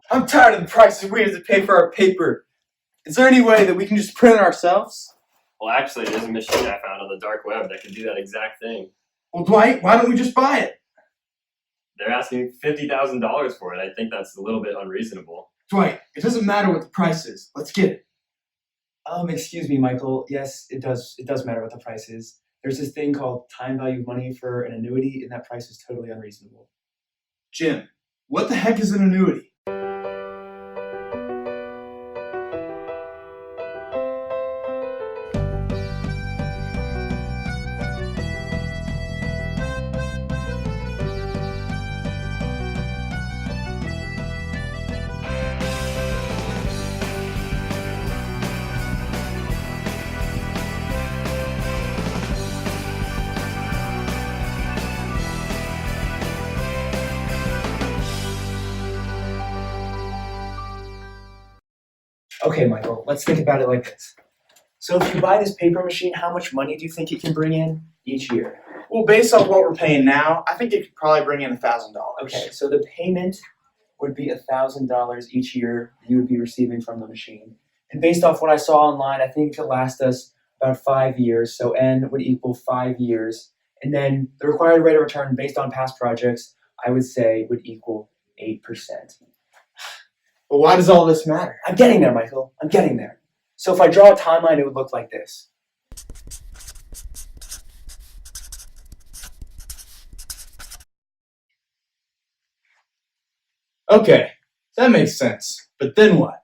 I'm tired of the prices we have to pay for our paper. Is there any way that we can just print it ourselves? Well, actually, there's a machine I found on the dark web that can do that exact thing. Well, Dwight, why don't we just buy it? They're asking $50,000 for it. I think that's a little bit unreasonable. Dwight, it doesn't matter what the price is. Let's get it. Excuse me, Michael. Yes, it does. It does matter what the price is. There's this thing called time value of money for an annuity, and that price is totally unreasonable. Jim, what the heck is an annuity? Okay, Michael, let's think about it like this. So if you buy this paper machine, how much money do you think it can bring in each year? Well, based on what we're paying now, I think it could probably bring in $1,000. Okay, so the payment would be $1,000 each year you would be receiving from the machine. And based off what I saw online, I think it could last us about 5 years. So N would equal 5 years. And then the required rate of return based on past projects, I would say would equal 8%. But why does all this matter? I'm getting there, Michael. I'm getting there. So if I draw a timeline, it would look like this. Okay, that makes sense. But then what?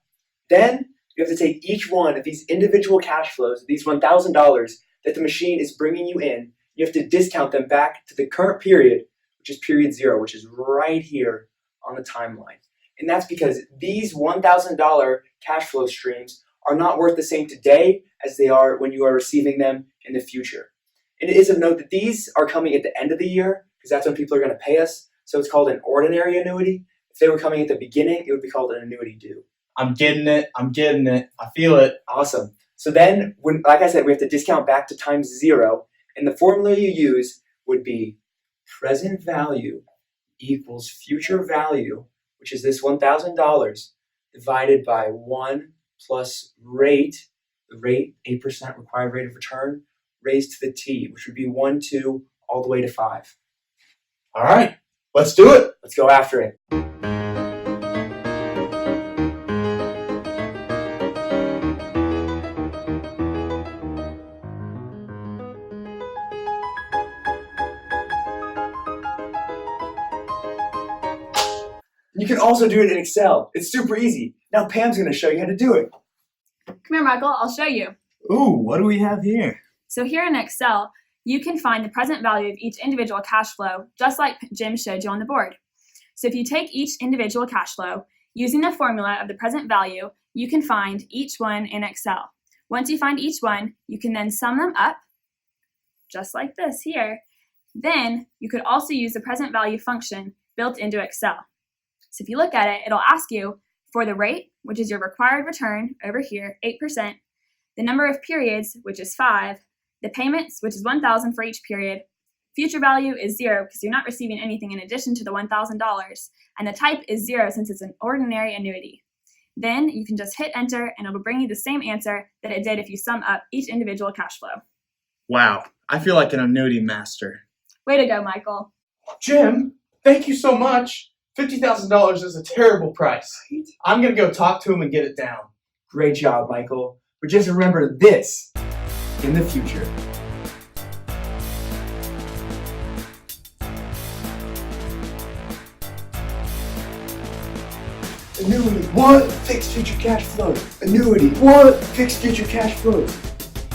Then you have to take each one of these individual cash flows, these $1,000 that the machine is bringing you in, you have to discount them back to the current period, which is period 0, which is right here on the timeline. And that's because these $1,000 cash flow streams are not worth the same today as they are when you are receiving them in the future. And it is of note that these are coming at the end of the year because that's when people are going to pay us. So it's called an ordinary annuity. If they were coming at the beginning, it would be called an annuity due. I'm getting it. I feel it. Awesome. So then, like I said, we have to discount back to times 0. And the formula you use would be present value equals future value, which is this $1,000, divided by 1 plus rate, the rate, 8% required rate of return, raised to the t, which would be 1, 2, all the way to 5. All right, let's do it. Let's go after it. You can also do it in Excel. It's super easy. Now Pam's going to show you how to do it. Come here, Michael. I'll show you. Ooh, what do we have here? So here in Excel, you can find the present value of each individual cash flow, just like Jim showed you on the board. So if you take each individual cash flow, using the formula of the present value, you can find each one in Excel. Once you find each one, you can then sum them up, just like this here. Then you could also use the present value function built into Excel. So if you look at it, it'll ask you for the rate, which is your required return over here, 8%, the number of periods, which is 5, the payments, which is $1,000 for each period, future value is 0 because you're not receiving anything in addition to the $1,000, and the type is 0 since it's an ordinary annuity. Then you can just hit enter and it'll bring you the same answer that it did if you sum up each individual cash flow. Wow, I feel like an annuity master. Way to go, Michael. Jim, thank you so much. $50,000 is a terrible price. I'm going to go talk to him and get it down. Great job, Michael. But just remember this in the future. Annuity, what? Fixed future cash flows. Annuity, what? Fixed future cash flows.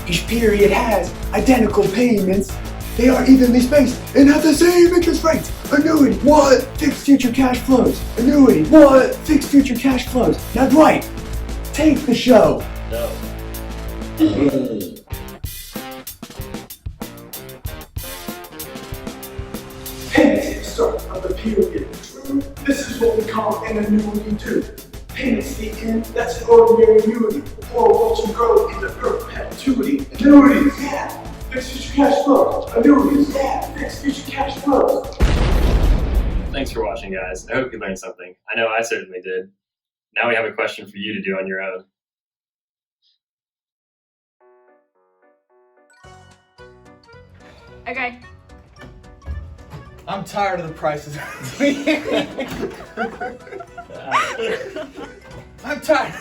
Each period has identical payments. They are evenly spaced and have the same interest rates. Annuity, what? Fixed future cash flows. Annuity, what? Fixed future cash flows. Now, Dwight, take the show. No. Payments start of the period. This is what we call an annuity due. Payments the end, that's an ordinary annuity. Or what you grow into perpetuity. Annuities, yeah. Fixed future cash flows. Annuities, yeah. Fixed future cash flows. Thanks for watching, guys. I hope you learned something. I know I certainly did. Now we have a question for you to do on your own. Okay. I'm tired of the prices. I'm tired.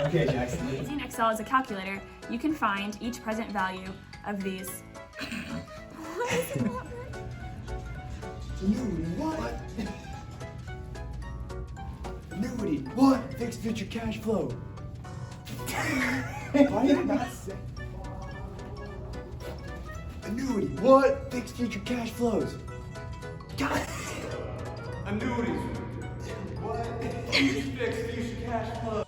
Okay, Jackson. Using Excel as a calculator, you can find each present value of these. Annuity, what? Annuity, what? Fixed future cash flow. Why did you not say? Annuity, what? Fixed future cash flows. God. Annuities. What? Fixed future cash flow.